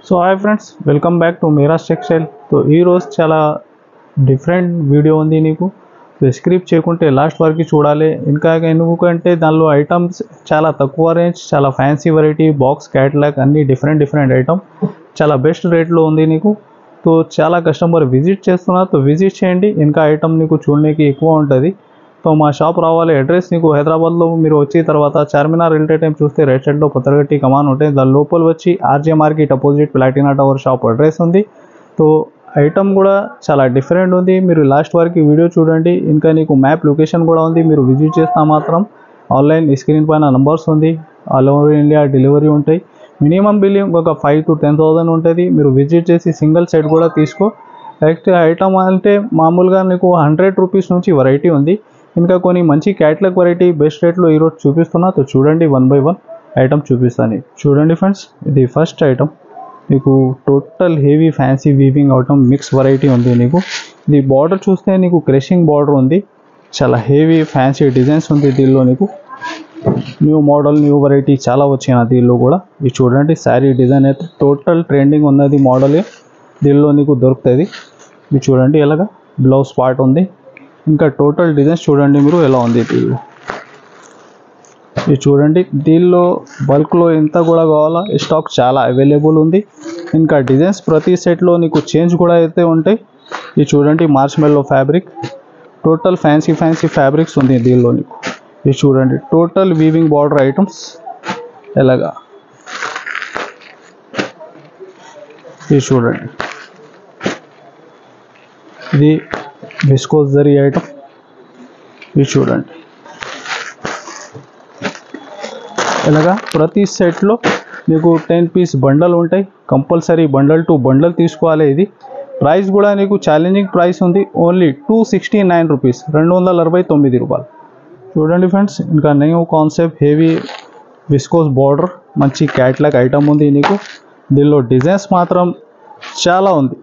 So hi friends, welcome back to Miraj textile. So ఈరోజు చాలా different video ఉంది. నీకు స్క్రిప్ట్ చేయకుంటే లాస్ట్ వరకు చూడాలి. ఇంకా ఎందుకంటే దానిలో ఐటమ్స్ చాలా తక్కువ రేంజ్, చాలా ఫ్యాన్సీ వెరైటీ, బాక్స్ క్యాటలాగ్ అన్నీ డిఫరెంట్ ఐటమ్ చాలా బెస్ట్ రేట్లో ఉంది నీకు. సో చాలా కస్టమర్ విజిట్ చేస్తున్నారు. సో విజిట్ చేయండి, ఇంకా ఐటమ్ నీకు చూడడానికి ఎక్కువ ఉంటుంది. సో మా షాప్ రావాలి. అడ్రస్ నీకు హైదరాబాద్లో మీరు వచ్చిన తర్వాత చార్మినార్ రైల్వే టైం చూస్తే రైట్ సైడ్లో పత్రగట్టి కమాన్ ఉంటాయి. దాని లోపల వచ్చి RJ market opposite Platina tower shop address ఉంది. సో ఐటమ్ కూడా చాలా డిఫరెంట్ ఉంది. మీరు లాస్ట్ వరకు వీడియో చూడండి. ఇంకా నీకు మ్యాప్ లొకేషన్ కూడా ఉంది. మీరు విజిట్ చేస్తా మాత్రం ఆన్లైన్ స్క్రీన్ పైన నంబర్స్ ఉంది. ఆల్ ఓవర్ ఇండియా డెలివరీ ఉంటాయి. మినిమం బిల్లింగ్ ఒక 5,000 to 10,000 ఉంటుంది. మీరు విజిట్ చేసి సింగిల్ సైడ్ కూడా తీసుకో. నెక్స్ట్ ఐటమ్ అంటే మామూలుగా నీకు 100 రూపీస్ నుంచి వెరైటీ ఉంది. ఇంకా కొన్ని మంచి క్యాటలాగ్ వెరైటీ బెస్ట్ రేట్లో ఈరోజు చూపిస్తున్నా. సో చూడండి, 1 by 1 ఐటమ్ చూపిస్తాను. చూడండి ఫ్రెండ్స్, ఇది ఫస్ట్ ఐటమ్. నీకు total heavy fancy weaving item mix variety ఉంది. నీకు ఇది బార్డర్ చూస్తే నీకు క్రషింగ్ బార్డర్ ఉంది. చాలా హెవీ ఫ్యాన్సీ డిజైన్స్ ఉంది దీనిలో. నీకు న్యూ మోడల్, న్యూ వెరైటీ చాలా వచ్చిన దీనిలో కూడా. ఇది చూడండి, శారీ డిజైన్ అయితే టోటల్ ట్రెండింగ్ ఉన్నది మోడల్ దీనిలో నీకు దొరుకుతుంది. ఇది చూడండి, ఎలాగా బ్లౌజ్ పార్ట్ ఉంది. ఇంకా టోటల్ డిజైన్స్ చూడండి మీరు ఎలా ఉంది దీనిలో. ఇది చూడండి, దీనిలో బల్క్లో ఎంత కూడా కావాలా స్టాక్ చాలా అవైలబుల్ ఉంది. ఇంకా డిజైన్స్ ప్రతి సెట్లో నీకు చేంజ్ కూడా అయితే ఉంటాయి. ఇది చూడండి, మార్ష్మెల్లో ఫ్యాబ్రిక్, టోటల్ ఫ్యాన్సీ ఫ్యాబ్రిక్స్ ఉంది దీనిలో నీకు. ఇది చూడండి, టోటల్ వీవింగ్ బార్డర్ ఐటమ్స్ ఎలాగా. ఇది చూడండి, ఇది విస్కోస్ జరీ ఐటమ్. ఇది చూడండి, ఇలాగా ప్రతి సెట్లో నీకు 10 పీస్ బండల్ ఉంటాయి. కంపల్సరీ బండల్ టు బండల్ తీసుకోవాలి. ఇది ప్రైస్ కూడా నీకు ఛాలెంజింగ్ ప్రైస్ ఉంది. ఓన్లీ 269 రూపీస్, 269 రూపాయలు. చూడండి ఫ్రెండ్స్, ఇంకా new concept heavy viscose border మంచి క్యాట్లాగ్ ఐటమ్ ఉంది నీకు. దీనిలో డిజైన్స్ మాత్రం చాలా ఉంది.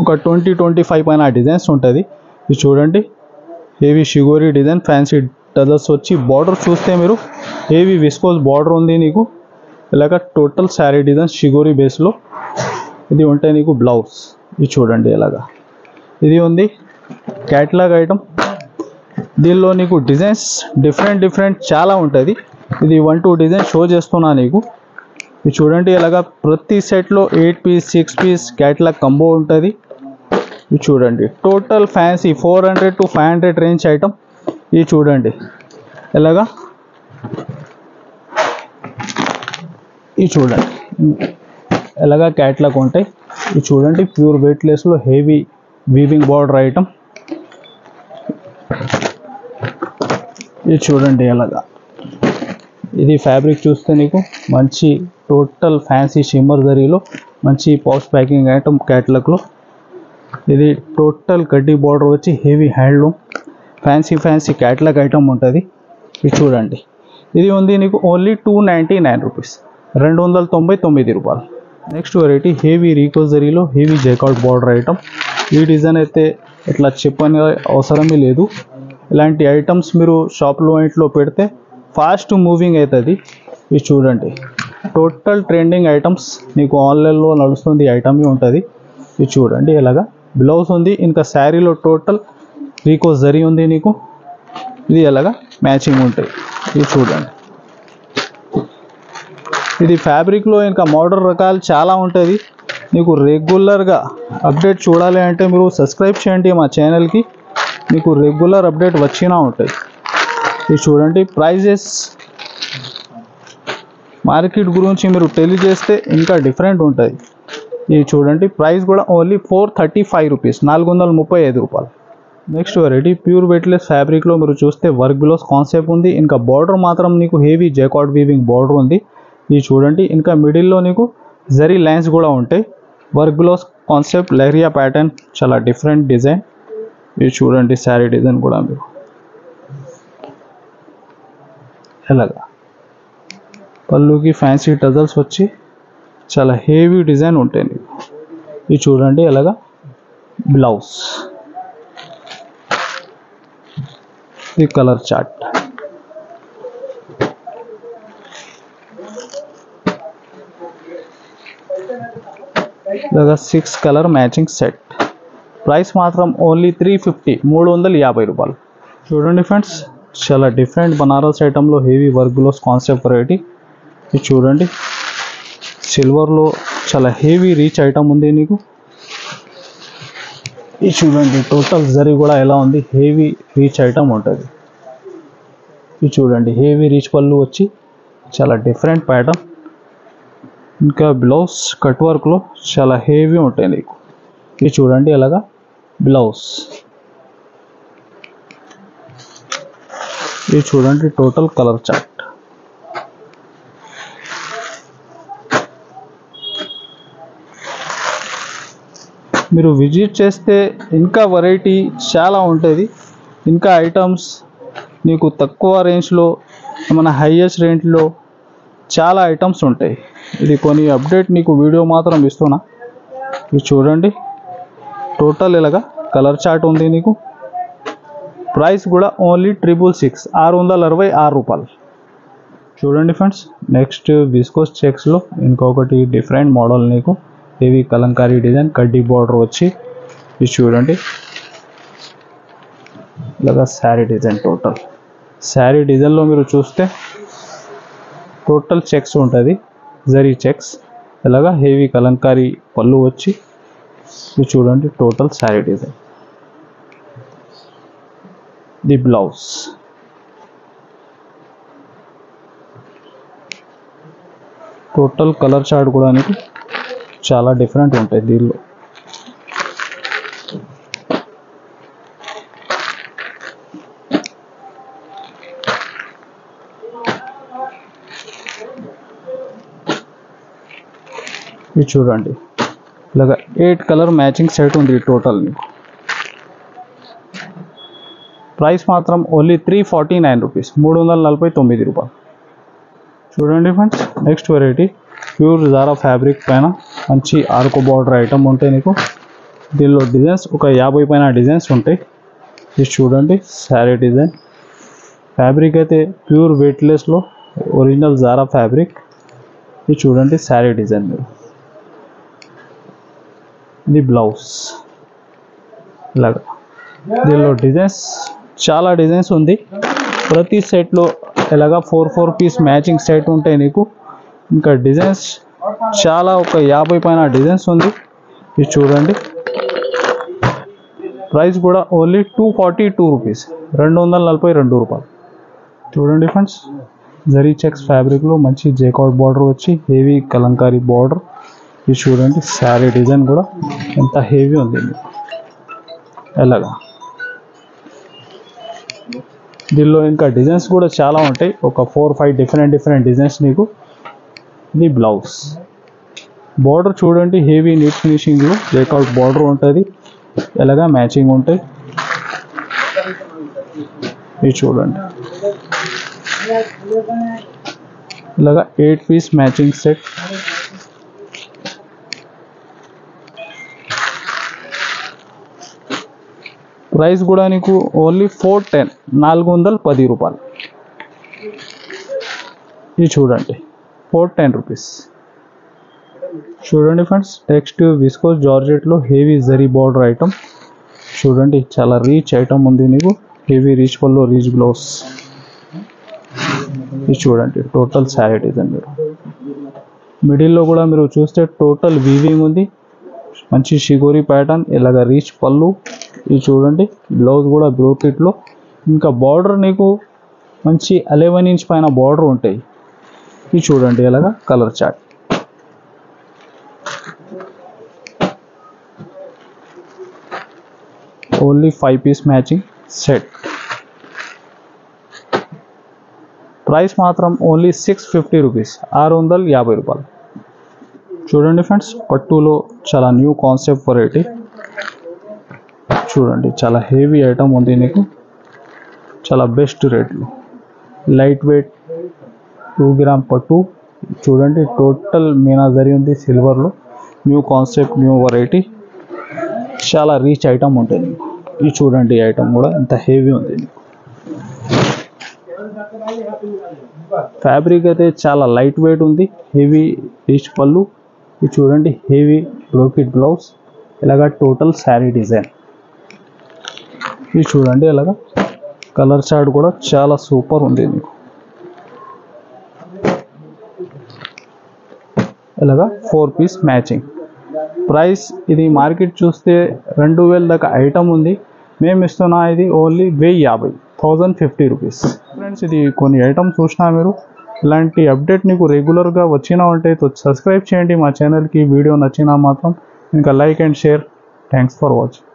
ఒక 20-25 పైన డిజైన్స్ ఉంటుంది. ఇది చూడండి, హెవీ షిగోరీ డిజైన్, ఫ్యాన్సీ టజల్స్ వచ్చి బార్డర్ చూస్తే మీరు హెవీ విస్కోస్ బార్డర్ ఉంది నీకు. ఇలాగ టోటల్ శారీ డిజైన్ షిగోరీ బేస్లో ఇది ఉంటాయి నీకు. బ్లౌజ్ ఇది చూడండి ఎలాగా. ఇది ఉంది క్యాట్లాగ్ ఐటమ్. దీనిలో నీకు డిజైన్స్ డిఫరెంట్ చాలా ఉంటుంది. ఇది 1-2 డిజైన్ షో చేస్తున్నా నీకు. ఇది చూడండి, ఇలాగా ప్రతి సెట్లో 8 పీస్ 6 పీస్ క్యాట్లాగ్ కంబో ఉంటుంది. ఇది చూడండి, total fancy 400 to 500 range item. ఇది చూడండి ఎలాగా. ఇది చూడండి ఎలాగా క్యాట్లాగ్ ఉంటాయి. ఇది చూడండి, ప్యూర్ వెయిట్లెస్లో హెవీ వీవింగ్ బార్డర్ ఐటమ్. ఇది చూడండి ఎలాగా. ఇది ఫ్యాబ్రిక్ చూస్తే నీకు మంచి టోటల్ ఫ్యాన్సీ షిమ్మర్ జరీలో మంచి పౌచ్ ప్యాకింగ్ ఐటమ్ క్యాట్లాగ్లో. ఇది టోటల్ కడ్డీ బార్డర్ వచ్చి heavy handloom fancy catalogue item ఉంటుంది. ఇది చూడండి, ఇది ఉంది నీకు ఓన్లీ 299 రూపీస్, 299 రూపాయలు. నెక్స్ట్ వెరైటీ హెవీ రీకో జరీలో హెవీ జైకాట్ బార్డర్ ఐటమ్. ఈ డిజైన్ అయితే ఇట్లా చెప్పని అవసరమే లేదు. ఇలాంటి ఐటమ్స్ మీరు షాప్లో ఇంట్లో పెడితే ఫాస్ట్ మూవింగ్ అవుతుంది. ఇది చూడండి, టోటల్ ట్రెండింగ్ ఐటమ్స్ నీకు ఆన్లైన్లో నడుస్తుంది ఐటమ్ ఉంటుంది. ఇది చూడండి ఎలాగా. బ్లౌజ్ ఉంది, ఇంకా శారీలో టోటల్ రీకో జరీ ఉంది నీకు. ఇది ఎలాగా మ్యాచింగ్ ఉంటాయి. ఇది చూడండి, ఇది ఫ్యాబ్రిక్లో ఇంకా మోడల్ రకాలు చాలా ఉంటుంది. నీకు రెగ్యులర్గా అప్డేట్ చూడాలి అంటే మీరు సబ్స్క్రైబ్ చేయండి మా ఛానల్కి. మీకు రెగ్యులర్ అప్డేట్ వచ్చినా ఉంటాయి. ఇది చూడండి, ప్రైజెస్ మార్కెట్ గురించి మీరు తెలియజేస్తే ఇంకా డిఫరెంట్ ఉంటుంది. ఇది చూడండి, ప్రైస్ కూడా ఓన్లీ 435 రూపీస్, 435 రూపాయలు. నెక్స్ట్ వెరైటీ ప్యూర్ వెయిట్లెస్ ఫ్యాబ్రిక్లో మీరు చూస్తే వర్క్ బ్లౌజ్ కాన్సెప్ట్ ఉంది. ఇంకా బార్డర్ మాత్రం నీకు హెవీ జైకాట్ వీవింగ్ బార్డర్ ఉంది. ఇది చూడండి, ఇంకా మిడిల్లో నీకు జరీ లైన్స్ కూడా ఉంటాయి. Work blouse concept leheriya pattern, చాలా డిఫరెంట్ డిజైన్. ఇది చూడండి, శారీ డిజైన్ కూడా మీరు ఎలాగా. పళ్ళుకి ఫ్యాన్సీ టజల్స్ వచ్చి చాలా హెవీ డిజైన్ ఉంటాయి నీకు. ఇది చూడండి ఎలాగా. బ్లౌజ్ ఇది కలర్ చార్ట్. ఇలాగా 6 కలర్ మ్యాచింగ్ సెట్. ప్రైస్ మాత్రం ఓన్లీ 350, 350 రూపాయలు. చూడండి ఫ్రెండ్స్, చాలా డిఫరెంట్ బనారస్ ఐటెంలో heavy work gloves concept variety. ఇది చూడండి, సిల్వర్లో చాలా హెవీ రీచ్ ఐటమ్ ఉంది నీకు. ఇది చూడండి, టోటల్ జరీ కూడా ఎలా ఉంది, హెవీ రీచ్ ఐటమ్ ఉంటుంది. ఇది చూడండి, హెవీ రీచ్ పళ్ళు వచ్చి చాలా డిఫరెంట్ ప్యాటర్న్. ఇంకా బ్లౌజ్ కట్ వర్క్లో చాలా హెవీ ఉంటాయి నీకు. ఇది చూడండి ఎలాగా బ్లౌజ్. ఇది చూడండి టోటల్ కలర్ చార్ట్. మీరు విజిట్ చేస్తే ఇంకా వెరైటీ చాలా ఉంటుంది. ఇంకా ఐటమ్స్ నీకు తక్కువ రేంజ్లో, మన హైయెస్ట్ రేంజ్లో చాలా ఐటమ్స్ ఉంటాయి. ఇది కొన్ని అప్డేట్ నీకు వీడియో మాత్రం ఇస్తున్నా. ఇది చూడండి టోటల్ ఇలాగా కలర్ చార్ట్ ఉంది నీకు. ప్రైస్ కూడా ఓన్లీ 666, 666 రూపాయలు. చూడండి ఫ్రెండ్స్, నెక్స్ట్ విస్కోస్ చెక్స్లో ఇంకొకటి డిఫరెంట్ మోడల్ నీకు. హెవీ కలంకారీ డిజైన్, కడ్డీ బార్డర్ వచ్చి. ఇది చూడండి ఇలాగా శారీ డిజైన్. టోటల్ శారీ డిజైన్లో మీరు చూస్తే టోటల్ చెక్స్ ఉంటుంది, జరీ చెక్స్. ఇలాగా హెవీ కలంకారీ పళ్ళు వచ్చి. ఇది చూడండి total sari design. The blouse. Total colour chart కూడా నీకు చాలా డిఫరెంట్ ఉంటాయి దీనిలో. ఇది చూడండి ఇలాగా 8 కలర్ మ్యాచింగ్ సెట్ ఉంది టోటల్ నీకు. ప్రైస్ మాత్రం ఓన్లీ 349 రూపీస్, 349 రూపాయలు. చూడండి friends, next variety pure Zara fabric పైన మంచి ఆర్కో బార్డర్ ఐటమ్ ఉంటాయి నీకు. దీనిలో డిజైన్స్ ఒక 50 పైన డిజైన్స్ ఉంటాయి. ఇది చూడండి శారీ డిజైన్. ఫ్యాబ్రిక్ అయితే ప్యూర్ వెయిట్లెస్లో ఒరిజినల్ జారా ఫ్యాబ్రిక్. ఇది చూడండి శారీ డిజైన్. మీరు ఇది బ్లౌజ్. ఇలాగా దీనిలో డిజైన్స్ చాలా డిజైన్స్ ఉంది. ప్రతి సెట్లో ఇలాగా 4 పీస్ మ్యాచింగ్ సెట్ ఉంటాయి నీకు. ఇంకా డిజైన్స్ చాలా ఒక 50 పైన డిజైన్స్ ఉంది. ఇది చూడండి, ప్రైస్ కూడా ఓన్లీ 242 రూపీస్, 242 రూపాయలు. చూడండి ఫ్రెండ్స్, జరీ చెక్స్ ఫ్యాబ్రిక్లో మంచి జేకాట్ బార్డర్ వచ్చి హెవీ కలంకారీ బార్డర్. ఇది చూడండి శారీ డిజైన్ కూడా ఎంత హెవీ ఉంది మీకు. ఎలాగా దీనిలో ఇంకా డిజైన్స్ కూడా చాలా ఉంటాయి, ఒక 4-5 డిఫరెంట్ డిజైన్స్ నీకు. ఇది బ్లౌజ్. బార్డర్ చూడండి హెవీ నీట్ ఫినిషింగ్లో జేకాట్ బార్డర్ ఉంటుంది. ఎలాగా మ్యాచింగ్ ఉంటాయి. ఇది చూడండి ఇలాగా 8 పీస్ మ్యాచింగ్ సెట్. ప్రైస్ కూడా నీకు ఓన్లీ 410 రూపాయలు. ఇది చూడండి 410 రూపీస్. చూడండి ఫ్రెండ్స్, నెక్స్ట్ విస్కోస్ జార్జెట్లో హెవీ జరీ బార్డర్ ఐటమ్. చూడండి చాలా రీచ్ ఐటమ్ ఉంది నీకు. హెవీ రీచ్ పళ్ళు, రీచ్ బ్లౌజ్. ఇది చూడండి టోటల్ శారీ డిజైన్. మీరు మిడిల్లో కూడా మీరు చూస్తే టోటల్ వీవింగ్ ఉంది, మంచి షిగోరి ప్యాటర్న్. ఇలాగ రీచ్ పళ్ళు. ఇది చూడండి బ్లౌజ్ కూడా బ్రోకెట్లో. ఇంకా బార్డర్ నీకు మంచి 11 ఇంచ్ పైన బార్డర్ ఉంటాయి. ఇది చూడండి ఇలాగా colour chart. Only 5 piece matching set. Price మాత్రం ఓన్లీ 650 రూపీస్, 650 రూపాయలు. చూడండి ఫ్రెండ్స్, పట్టులో చాలా న్యూ కాన్సెప్ట్ వెరైటీ. చూడండి చాలా హెవీ ఐటమ్ ఉంది నీకు, చాలా బెస్ట్ రేట్లో. లైట్ వెయిట్ 2 గ్రామ్ పట్టు. చూడండి టోటల్ మీనా జరీ ఉంది సిల్వర్లో. న్యూ కాన్సెప్ట్, న్యూ వెరైటీ, చాలా రీచ్ ఐటమ్ ఉంటుంది నీకు. ఇది చూడండి ఐటమ్ కూడా ఎంత హెవీ ఉంది నీకు. ఫ్యాబ్రిక్ అయితే చాలా లైట్ వెయిట్ ఉంది, హెవీ రీచ్ పళ్ళు. ఇది చూడండి హెవీ బ్రోకెట్ బ్లౌజ్, ఇలాగా టోటల్ శారీ డిజైన్. ఇది చూడండి, ఇలాగా కలర్ చార్ట్ కూడా చాలా సూపర్ ఉంది మీకు. ఇలాగా 4 పీస్ మ్యాచింగ్. ప్రైస్ ఇది మార్కెట్ చూస్తే 2000 దాకా ఐటమ్ ఉంది. మేము ఇస్తున్నా ఇది ఓన్లీ 1050 రూపీస్. ఫ్రెండ్స్, ఇది కొన్ని ఐటమ్స్ చూసినా మీరు. ఇలాంటి అప్డేట్ నీకు రెగ్యులర్గా వచ్చినా ఉంటే సబ్స్క్రైబ్ చేయండి మా ఛానల్కి. వీడియో నచ్చినా మాత్రం ఇంకా like and share. Thanks for watching.